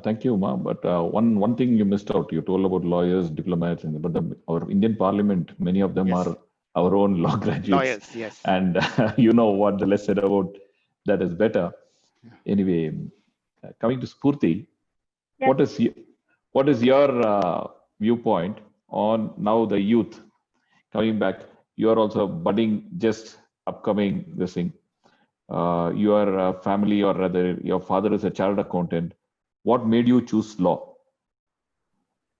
Thank you, Ma. But one thing you missed out. You told about lawyers, diplomats, but our Indian Parliament, many of them are our own law graduates. Lawyers, yes. And you know what the less said about that is better. Anyway, coming to Spurti, Yes. what is your viewpoint on now the youth coming back, you are also budding, just upcoming this thing. Your family, or rather your father is a chartered accountant. What made you choose law?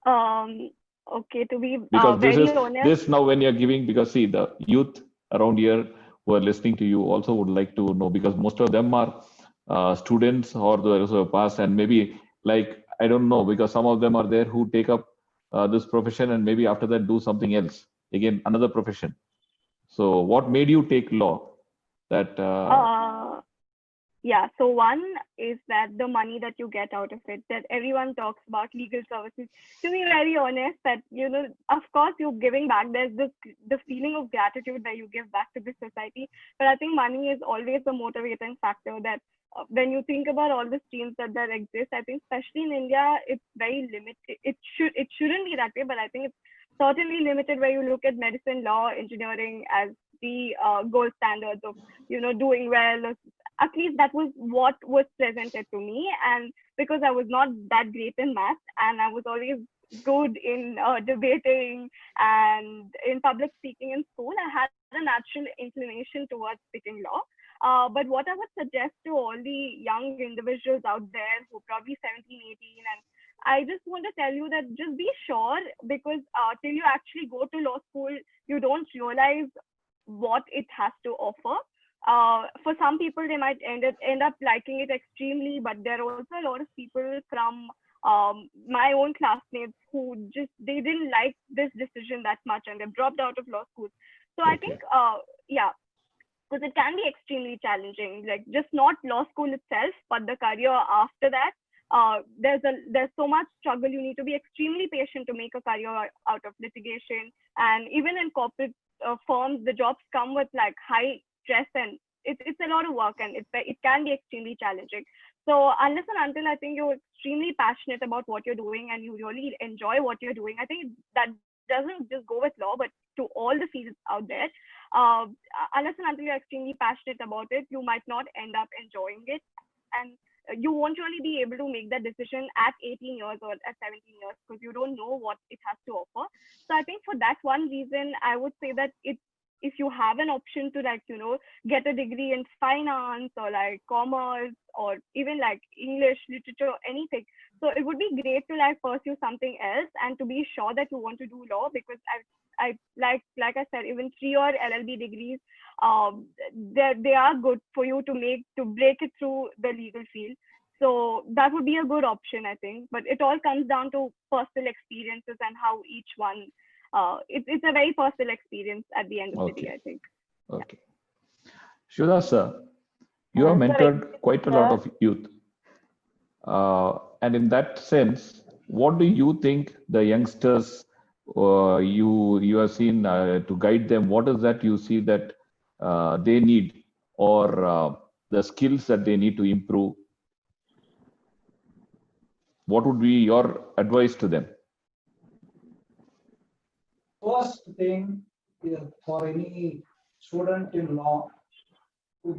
Okay, to be Because very honest, this now when you're giving, because see, the youth around here who are listening to you also would like to know, because most of them are students or those who have passed, and maybe like, I don't know, because some of them are there who take up this profession and maybe after that do something else, again, another profession. So what made you take law? That yeah, so one is that the money that you get out of it, that everyone talks about legal services. To be very honest, that, you know, of course you're giving back. There's the feeling of gratitude that you give back to the society. But I think money is always the motivating factor, that when you think about all the streams that exist, I think especially in India, it's very limited. It shouldn't be that way, but I think it's certainly limited, where you look at medicine, law, engineering as the gold standards of, you know, doing well. At least that was what was presented to me. And because I was not that great in math, and I was always good in debating and in public speaking in school, I had a natural inclination towards picking law. But what I would suggest to all the young individuals out there who are probably 17, 18, and I just want to tell you that just be sure, because till you actually go to law school, you don't realize what it has to offer. For some people, they might end up liking it extremely, but there are also a lot of people from my own classmates who they didn't like this decision that much, and they've dropped out of law school. So I think, yeah, because it can be extremely challenging, like just not law school itself, but the career after that. There's so much struggle. You need to be extremely patient to make a career out of litigation, and even in corporate firms, the jobs come with like high stress, and it's a lot of work, and it can be extremely challenging. So unless and until I think you're extremely passionate about what you're doing and you really enjoy what you're doing, I think that doesn't just go with law, but to all the fields out there. Unless and until you're extremely passionate about it, you might not end up enjoying it, and you won't really be able to make that decision at 18 years or at 17 years, because you don't know what it has to offer. So I think for that one reason, I would say that if you have an option to, like, you know, get a degree in finance or like commerce or even like English, literature, anything. So it would be great to like pursue something else and to be sure that you want to do law, because I like I said, even 3-year LLB degrees, they are good for you to break it through the legal field. So that would be a good option, I think. But it all comes down to personal experiences and how each one. It's a very personal experience at the end of the day, I think. Okay. Shudha sir, you have mentored quite a lot of youth. And in that sense, what do you think the youngsters you have seen to guide them? What is that you see that they need, or the skills that they need to improve? What would be your advice to them? First thing for any student in law to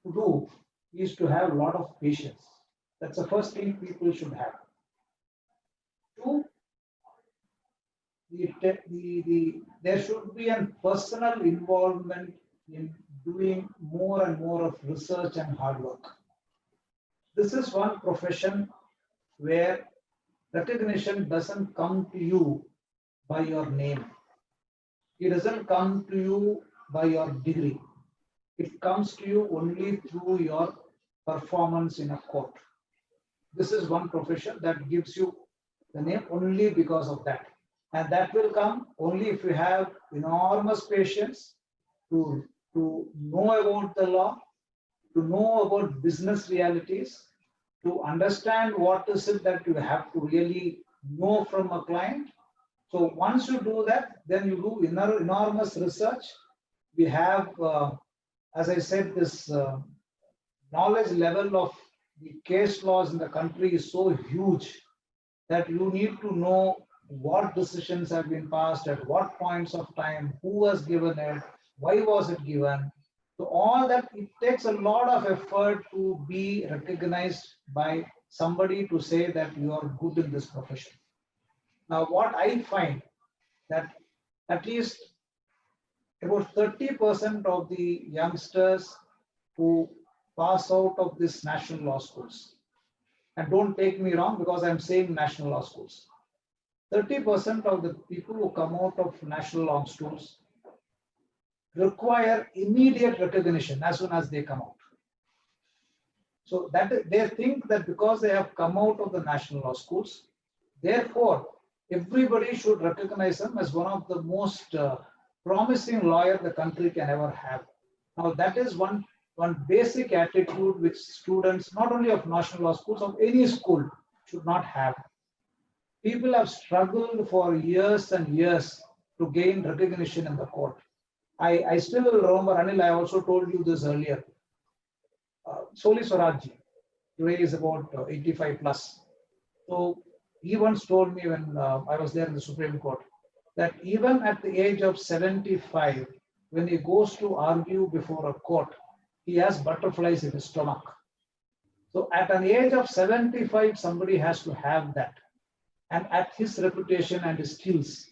do is to have a lot of patience. That's the first thing people should have. Two, there should be a personal involvement in doing more and more of research and hard work. This is one profession where recognition doesn't come to you by your name. It doesn't come to you by your degree. It comes to you only through your performance in a court. This is one profession that gives you the name only because of that. And that will come only if you have enormous patience to know about the law, to know about business realities, to understand what is it that you have to really know from a client. So once you do that, then you do enormous research. We have, as I said, this knowledge level of the case laws in the country is so huge that you need to know what decisions have been passed at what points of time, who was given it, why was it given. So all that, it takes a lot of effort to be recognized by somebody to say that you are good in this profession. Now, what I find that at least about 30% of the youngsters who pass out of this national law schools, and don't take me wrong because I'm saying national law schools, 30% of the people who come out of national law schools require immediate recognition as soon as they come out. So that they think that because they have come out of the national law schools, therefore everybody should recognize them as one of the most promising lawyer the country can ever have. Now that is one basic attitude which students, not only of national law schools, of any school, should not have. People have struggled for years and years to gain recognition in the court. I still remember, Anil, I also told you this earlier. Soli Swarajji, today is about 85 plus. So he once told me when I was there in the Supreme Court that even at the age of 75, when he goes to argue before a court, he has butterflies in his stomach. So at an age of 75, somebody has to have that. And at his reputation and his skills,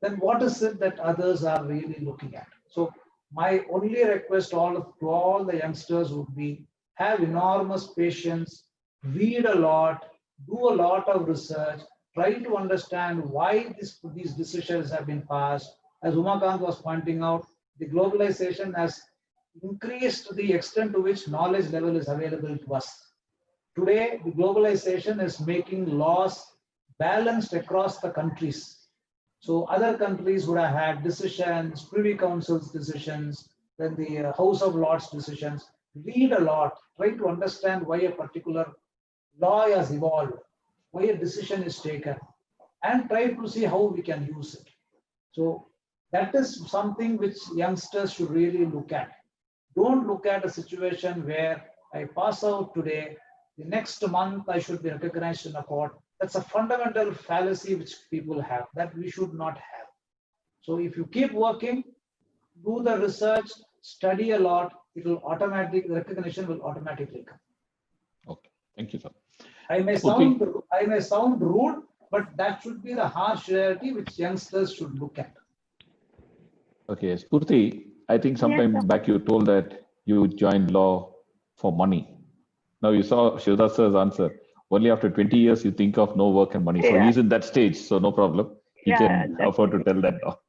then what is it that others are really looking at? So my only request to all the youngsters would be, have enormous patience, read a lot, do a lot of research, try to understand why these decisions have been passed. As Umakant was pointing out, the globalization has increased to the extent to which knowledge level is available to us. Today, the globalization is making laws balanced across the countries. So other countries would have had decisions, Privy Council's decisions, then the House of Lords decisions. Read a lot, try to understand why a particular law has evolved, why a decision is taken, and try to see how we can use it. So that is something which youngsters should really look at. Don't look at a situation where I pass out today, the next month I should be recognized in a court. That's a fundamental fallacy which people have, that we should not have. So if you keep working, do the research, study a lot, it will automatically, recognition will automatically come. Okay, thank you, sir. I may sound rude, but that should be the harsh reality which youngsters should look at. Okay, Spurti, I think sometime back you told that you joined law for money. Now you saw Shivdas sir's answer. Only after 20 years you think of no work and money. So he's in that stage, so no problem. He can afford to tell that now.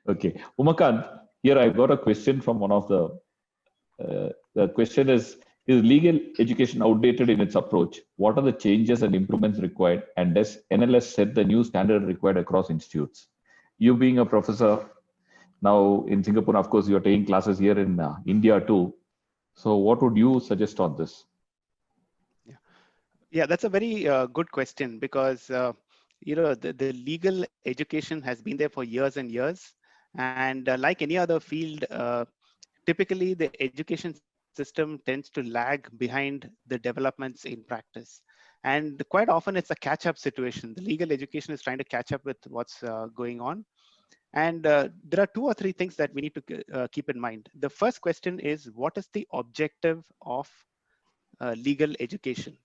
Okay, Umakant, here I got a question from one of the question is legal education outdated in its approach? What are the changes and improvements required? And does NLS set the new standard required across institutes? You being a professor now in Singapore, of course, you're taking classes here in India too. So what would you suggest on this? Yeah, that's a very good question because the legal education has been there for years and years, and like any other field, typically the education system tends to lag behind the developments in practice, and quite often it's a catch-up situation. The legal education is trying to catch up with what's going on, and there are 2 or 3 things that we need to keep in mind. The first question is, what is the objective of legal education?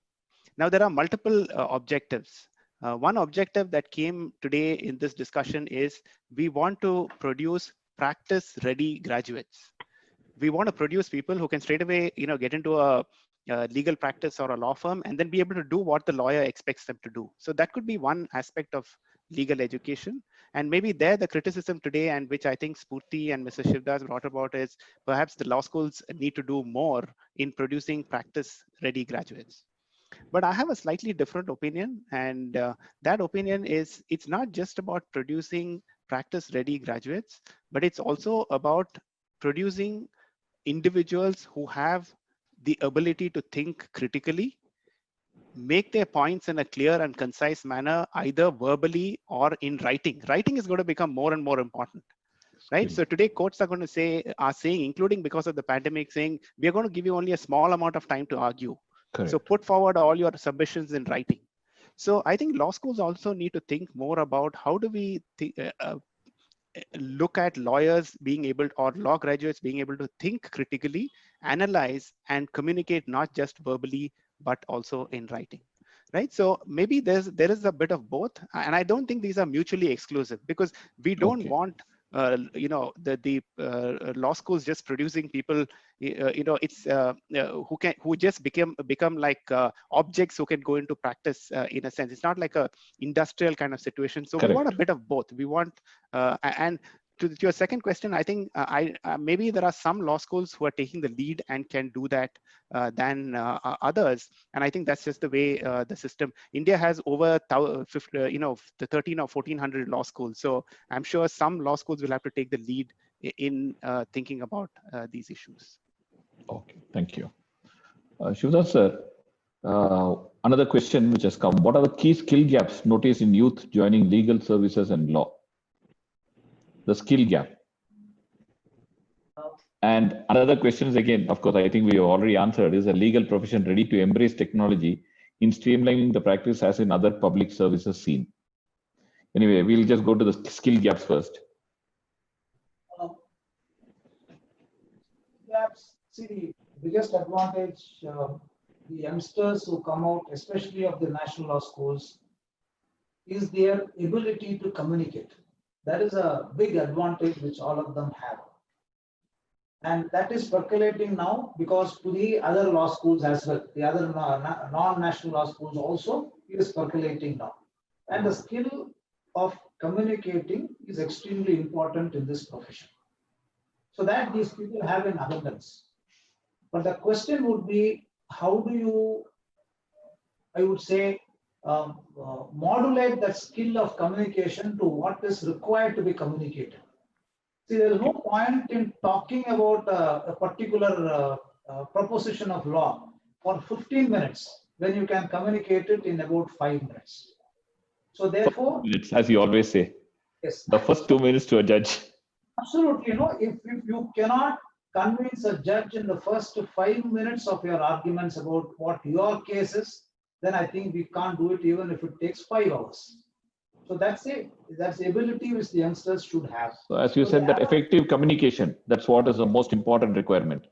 Now, there are multiple objectives. One objective that came today in this discussion is we want to produce practice-ready graduates. We want to produce people who can straight away, get into a legal practice or a law firm and then be able to do what the lawyer expects them to do. So that could be one aspect of legal education. And maybe there the criticism today, and which I think Spurti and Mr. Shivdas brought about, is perhaps the law schools need to do more in producing practice-ready graduates. But I have a slightly different opinion, and that opinion is it's not just about producing practice-ready graduates, but it's also about producing individuals who have the ability to think critically, make their points in a clear and concise manner, either verbally or in writing. Writing is going to become more and more important. Right. So today courts are going to are saying, including because of the pandemic, saying we are going to give you only a small amount of time to argue. Correct. So put forward all your submissions in writing. So I think law schools also need to think more about how do we look at lawyers being able, or law graduates being able to think critically, analyze and communicate not just verbally, but also in writing. right? So maybe there is a bit of both, and I don't think these are mutually exclusive, because we don't Okay. want the law schools just producing people, it's who just become like objects who can go into practice in a sense. It's not like a industrial kind of situation. So we want a Correct. bit of both. We want and to your second question, I think maybe there are some law schools who are taking the lead and can do that than others. And I think that's just the way the system. India has over the 13 or 1400 law schools. So I'm sure some law schools will have to take the lead in thinking about these issues. Okay, thank you. Shivdas sir, another question which has come. What are the key skill gaps noticed in youth joining legal services and law? The skill gap. And another question is, again, of course, I think we have already answered, is the legal profession ready to embrace technology in streamlining the practice as in other public services scene? Anyway, we'll just go to the skill gaps first. Gaps, see, the biggest advantage, the youngsters who come out, especially of the national law schools, is their ability to communicate. That is a big advantage which all of them have. And that is percolating now, because to the other law schools as well, the other non-national law schools also, it is percolating now. And the skill of communicating is extremely important in this profession, so that these people have in abundance. But the question would be, how do you, I would say, modulate that skill of communication to what is required to be communicated? See, there is no point in talking about a particular proposition of law for 15 minutes when you can communicate it in about 5 minutes. So therefore, It's, as you always say, yes, the first 2 minutes to a judge. absolutely. If you cannot convince a judge in the first 5 minutes of your arguments about what your case is, then I think we can't do it even if it takes 5 hours. So that's the ability which the youngsters should have. So as you said, that effective communication, that's what is the most important requirement.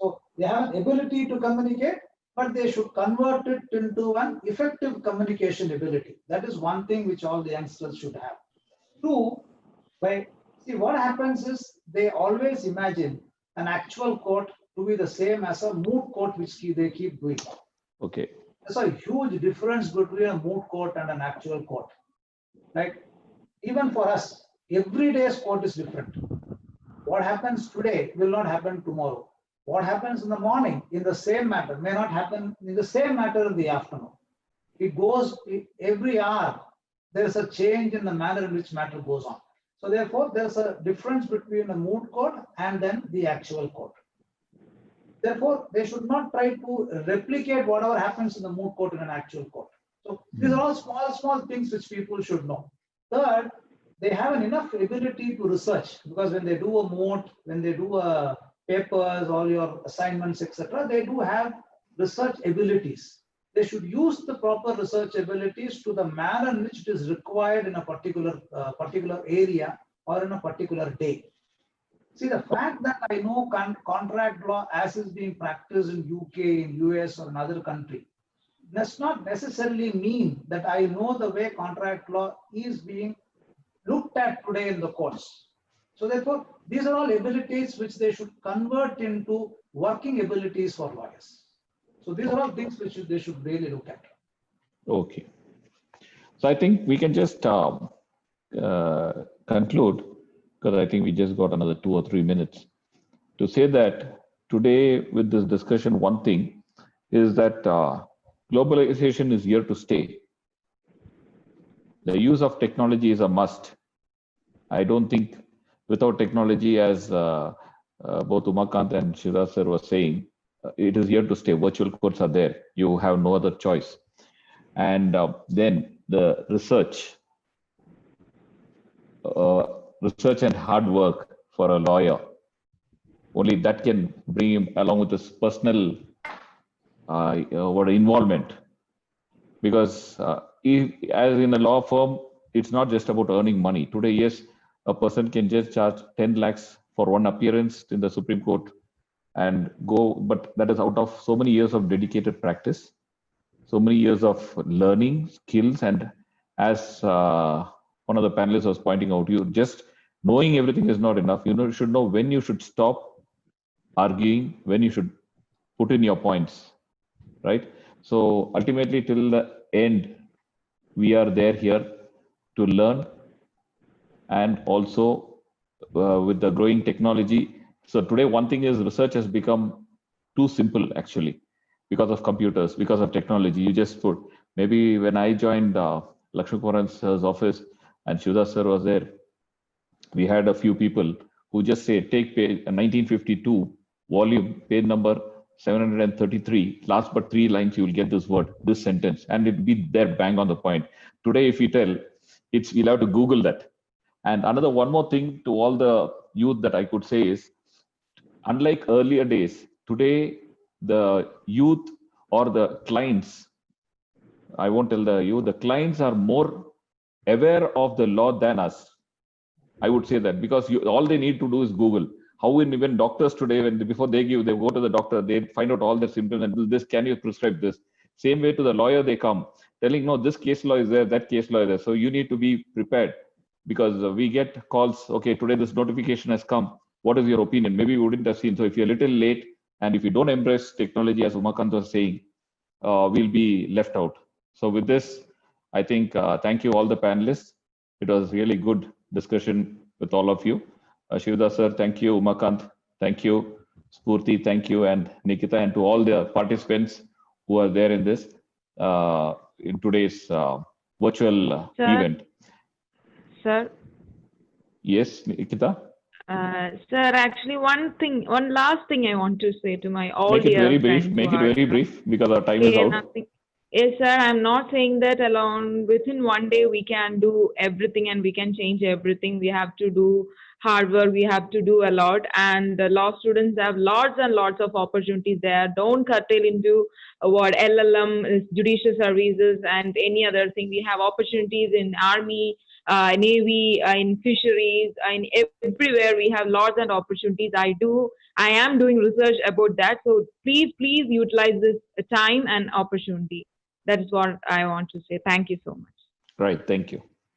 So they have an ability to communicate, but they should convert it into an effective communication ability. That is one thing which all the youngsters should have. Two, see, what happens is they always imagine an actual court to be the same as a moot court, which they keep doing. Okay. There's a huge difference between a moot court and an actual court. Like, even for us, every day's court is different. What happens today will not happen tomorrow. What happens in the morning in the same matter may not happen in the same matter in the afternoon. It goes every hour. There's a change in the manner in which matter goes on. So therefore, there's a difference between a moot court and then the actual court. Therefore, they should not try to replicate whatever happens in the moot court in an actual court. So these are all small things which people should know. Third, they have enough ability to research, because when they do a moot, when they do a papers, all your assignments, etc., they do have research abilities. They should use the proper research abilities to the manner in which it is required in a particular area or in a particular day. See, the fact that I know contract law as is being practiced in UK, in US, or another country, does not necessarily mean that I know the way contract law is being looked at today in the courts. So therefore, these are all abilities which they should convert into working abilities for lawyers. So these are all things which they should really look at. Okay. So I think we can just conclude, because I think we just got another 2 or 3 minutes, to say that today with this discussion, one thing is that globalization is here to stay. The use of technology is a must. I don't think without technology, as both Umakant and Shivdas sir were saying, it is here to stay. Virtual courts are there. You have no other choice. And then the research and hard work for a lawyer, only that can bring him along with his personal involvement. Because as in a law firm, it's not just about earning money. Today, yes, a person can just charge 10 lakhs for one appearance in the Supreme Court and go, but that is out of so many years of dedicated practice. so many years of learning skills, and as one of the panelists was pointing out, you just knowing everything is not enough. You should know when you should stop arguing, when you should put in your points, right? So ultimately, till the end, we are there here to learn, and also with the growing technology. So today, one thing is research has become too simple actually, because of computers, because of technology. You just put, maybe when I joined Lakshmi Kumaran sir's office and Shivdas sir was there, we had a few people who just say, take page 1952 volume, page number 733, last but 3 lines, you will get this word, this sentence, and it'll be there bang on the point. Today, if we tell, we'll have to Google that. And one more thing to all the youth that I could say is, unlike earlier days, today the youth or the clients, I won't tell the youth, the clients are more aware of the law than us. I would say that, because all they need to do is Google. How even doctors today, before they go to the doctor, they find out all their symptoms and this, can you prescribe this? Same way to the lawyer, they come telling, no, this case law is there, that case law is there. So you need to be prepared, because we get calls, okay, today this notification has come. What is your opinion? Maybe we wouldn't have seen. So if you're a little late and if you don't embrace technology, as Umakant was saying, we'll be left out. So with this, I think, thank you all the panelists. It was really good discussion with all of you. Shivdas sir, thank you. Umakant, thank you. Spurti, thank you. And Nikita, and to all the participants who are there in this, in today's virtual event. Sir? Yes, Nikita? Sir, actually, one last thing I want to say to my all Make it dear very brief. friends Make who it are, very brief, because our time is out. nothing. Yes, sir, I'm not saying that alone within one day we can do everything and we can change everything. We have to do hard work. We have to do a lot. And the law students have lots and lots of opportunities there. Don't curtail into what LLM, judicial services, and any other thing. We have opportunities in army, Navy, in fisheries, in everywhere. We have lots and opportunities. I am doing research about that. So please utilize this time and opportunity. That is what I want to say. Thank you so much. Right. Thank you.